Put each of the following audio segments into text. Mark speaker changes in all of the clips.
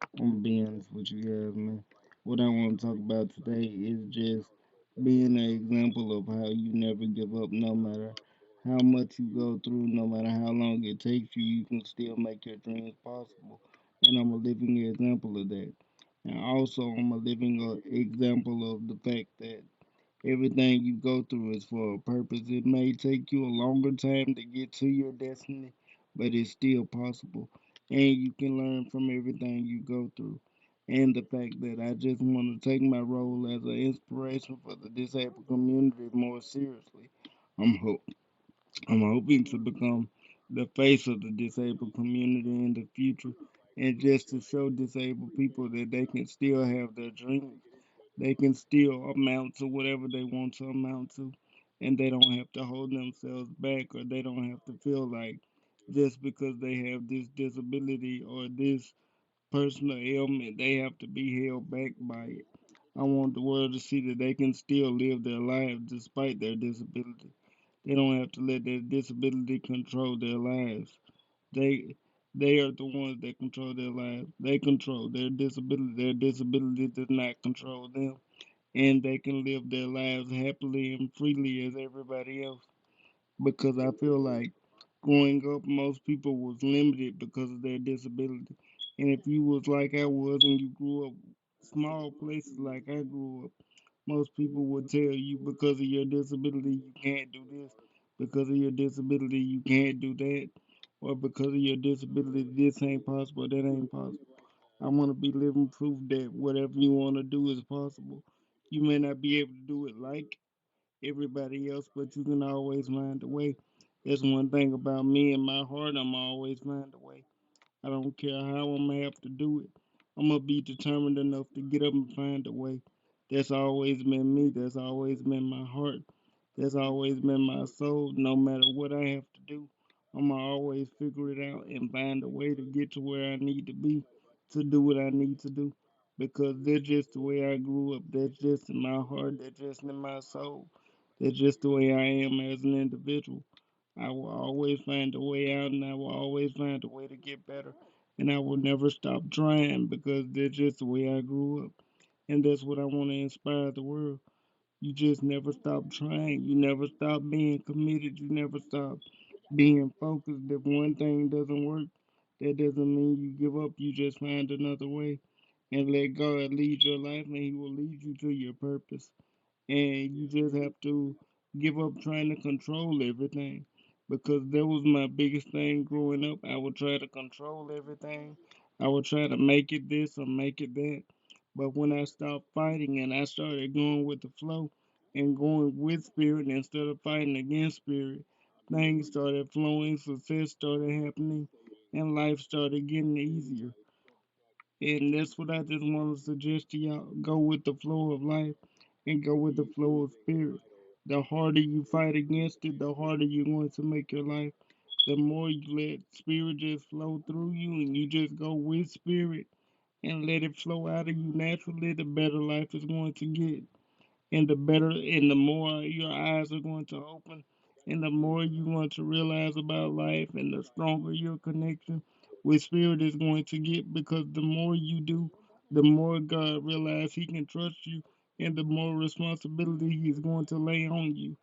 Speaker 1: I'm gonna be honest with you guys, man. What I want to talk about today is just being an example of how you never give up, no matter how much you go through, no matter how long it takes you, you can still make your dreams possible. And I'm a living example of that. And also, I'm a living example of the fact that everything you go through is for a purpose. It may take you a longer time to get to your destiny, but it's still possible. And you can learn from everything you go through. And the fact that I just want to take my role as an inspiration for the disabled community more seriously. I'm hope I'm hoping to become the face of the disabled community in the future, and just to show disabled people that they can still have their dreams, they can still amount to whatever they want to amount to, and they don't have to hold themselves back, or they don't have to feel like just because they have this disability or this personal ailment, they have to be held back by it. I want the world to see that they can still live their lives despite their disability. They don't have to let their disability control their lives. They they are the ones that control their lives. They control their disability. Their disability does not control them, and they can live their lives happily and freely as everybody else. Because I feel like growing up, most people was limited because of their disability. And if you was like I was and you grew up small places like I grew up, most people would tell you because of your disability you can't do this, because of your disability you can't do that, or because of your disability this ain't possible, that ain't possible. I want to be living proof that whatever you want to do is possible. You may not be able to do it like everybody else, but you can always find a way. That's one thing about me and my heart. I'm always find a way. I don't care how I'm gonna have to do it. I'm gonna be determined enough to get up and find a way. That's always been me. That's always been my heart. That's always been my soul. No matter what I have to do, I'm gonna always figure it out and find a way to get to where I need to be to do what I need to do. Because that's just the way I grew up. That's just in my heart. That's just in my soul. That's just the way I am as an individual. I will always find a way out, and I will always find a way to get better. And I will never stop trying because that's just the way I grew up. And that's what I want to inspire the world. You just never stop trying. You never stop being committed. You never stop being focused. If one thing doesn't work, that doesn't mean you give up. You just find another way and let God lead your life, and He will lead you to your purpose. And you just have to give up trying to control everything, because that was my biggest thing growing up. I would try to control everything. I would try to make it this or make it that. But when I stopped fighting and I started going with the flow and going with spirit instead of fighting against spirit, things started flowing, success started happening, and life started getting easier. And that's what I just want to suggest to y'all. Go with the flow of life and go with the flow of spirit. The harder you fight against it, the harder you're going to make your life. The more you let spirit just flow through you and you just go with spirit and let it flow out of you naturally, the better life is going to get, and the better and the more your eyes are going to open, and the more you want to realize about life, and the stronger your connection with spirit is going to get, because the more you do, the more God realizes He can trust you, and the more responsibility He's going to lay on you.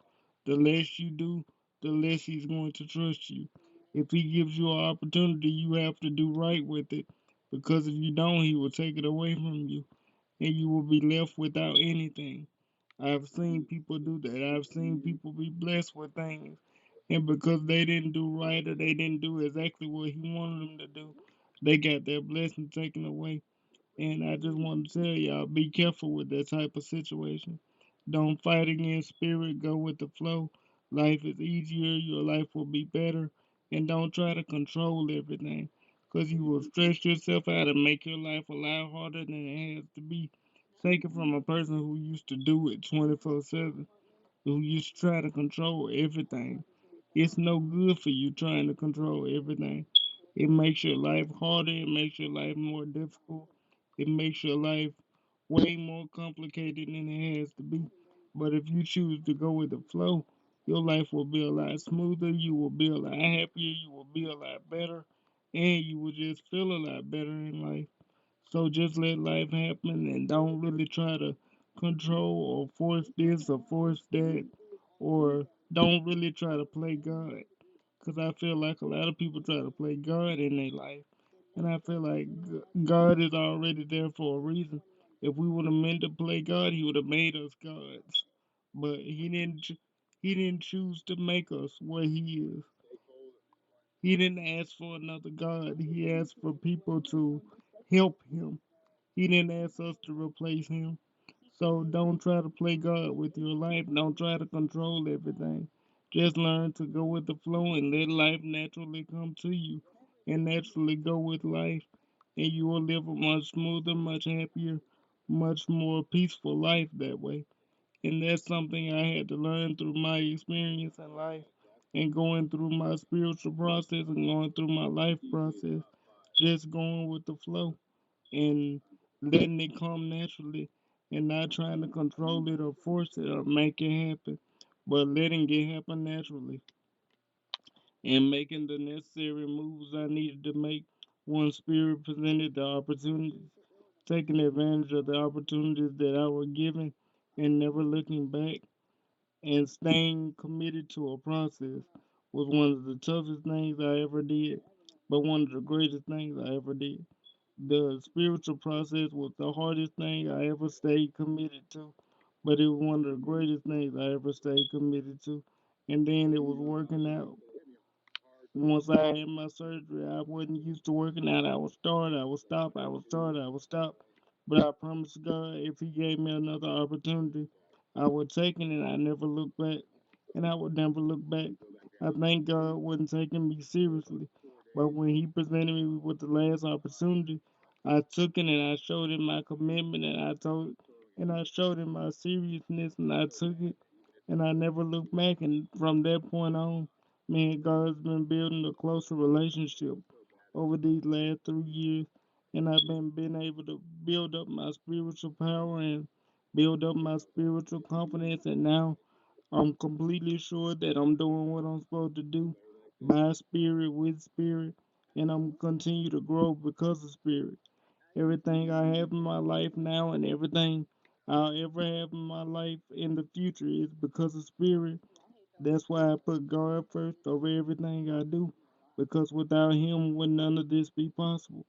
Speaker 1: The less you do, the less He's going to trust you. If He gives you an opportunity, you have to do right with it, because if you don't, He will take it away from you, and you will be left without anything. I've seen people do that. I've seen people be blessed with things, and because they didn't do right or they didn't do exactly what He wanted them to do, they got their blessing taken away. And I just want to tell y'all, be careful with that type of situation. Don't fight against spirit, go with the flow. Life is easier, your life will be better. And don't try to control everything, because you will stress yourself out and make your life a lot harder than it has to be. Take it from a person who used to do it 24/7, who used to try to control everything. It's no good for you trying to control everything. It makes your life harder, it makes your life more difficult, it makes your life way more complicated than it has to be. But if you choose to go with the flow, your life will be a lot smoother, you will be a lot happier, you will be a lot better, and you will just feel a lot better in life. So just let life happen and don't really try to control or force this or force that, or don't really try to play God. Because I feel like a lot of people try to play God in their life. And I feel like God is already there for a reason. If we would have meant to play God, He would have made us gods. But He didn't choose to make us what He is. He didn't ask for another God. He asked for people to help Him. He didn't ask us to replace Him. So don't try to play God with your life. Don't try to control everything. Just learn to go with the flow and let life naturally come to you and naturally go with life. And you will live a much smoother, much happier, much more peaceful life that way. And that's something I had to learn through my experience in life and going through my spiritual process and going through my life process. Just going with the flow and letting it come naturally and not trying to control it or force it or make it happen, but letting it happen naturally and making the necessary moves I needed to make once Spirit presented the opportunities, taking advantage of the opportunities that I was given and never looking back and staying committed to a process was one of the toughest things I ever did, but one of the greatest things I ever did. The spiritual process was the hardest thing I ever stayed committed to, but it was one of the greatest things I ever stayed committed to. And then it was working out. Once I had my surgery, I wasn't used to working out. I would start, I would stop, I would start, I would stop. But I promised God if He gave me another opportunity, I would take it and I never look back. And I would never look back. I thank God wasn't taking me seriously. But when He presented me with the last opportunity, I took it and I showed Him my commitment and I showed Him my seriousness and I took it and I never looked back. And from that point on, me and God's been building a closer relationship over these last 3 years, and I've been able to build up my spiritual power and build up my spiritual confidence, and now I'm completely sure that I'm doing what I'm supposed to do by spirit with spirit, and I'm continue to grow because of spirit. Everything I have in my life now and everything I'll ever have in my life in the future is because of spirit. That's why I put God first over everything I do, because without Him, would none of this be possible.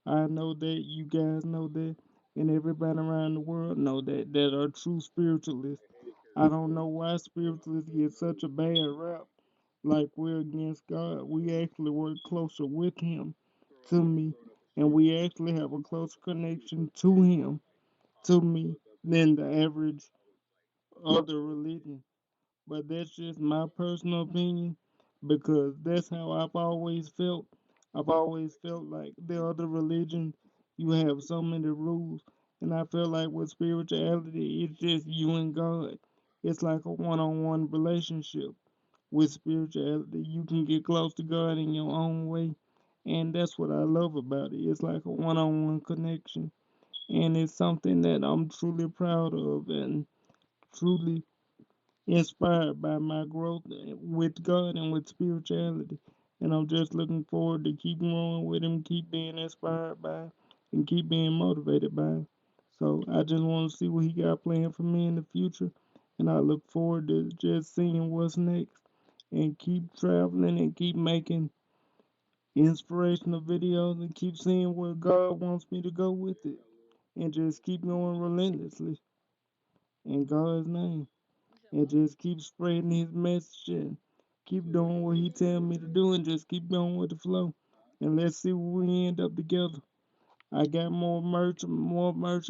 Speaker 1: I know that you guys know that, and everybody around the world know that are true spiritualists. I don't know why spiritualists get such a bad rap. Like we're against God. We actually work closer with Him, to me, and we actually have a closer connection to Him, to me, than the average other religion. But that's just my personal opinion because that's how I've always felt. I've always felt like the other religion, you have so many rules, and I feel like with spirituality, it's just you and God. It's like a one-on-one relationship. With spirituality, you can get close to God in your own way, and that's what I love about it. It's like a one-on-one connection, and it's something that I'm truly proud of and truly inspired by my growth with God and with spirituality. And I'm just looking forward to keep growing with Him, keep being inspired by, and keep being motivated by. So I just want to see what He got planned for me in the future. And I look forward to just seeing what's next and keep traveling and keep making inspirational videos and keep seeing where God wants me to go with it. And just keep going relentlessly in God's name. And just keep spreading His message and keep doing what He tell me to do and just keep going with the flow. And let's see where we end up together. I got more merch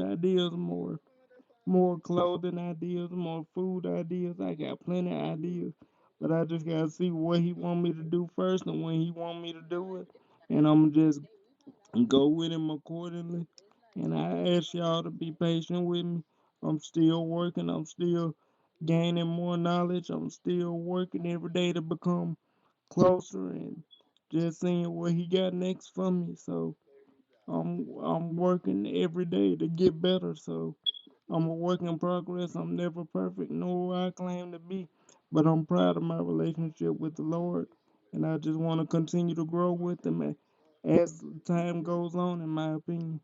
Speaker 1: ideas, more clothing ideas, more food ideas. I got plenty of ideas. But I just gotta see what He want me to do first and when He want me to do it. And I'm just go with Him accordingly. And I ask y'all to be patient with me. I'm still working. I'm still gaining more knowledge. I'm still working every day to become closer and just seeing what He got next for me. So I'm working every day to get better. So I'm a work in progress. I'm never perfect, nor I claim to be. But I'm proud of my relationship with the Lord, and I just want to continue to grow with Him as time goes on, in my opinion.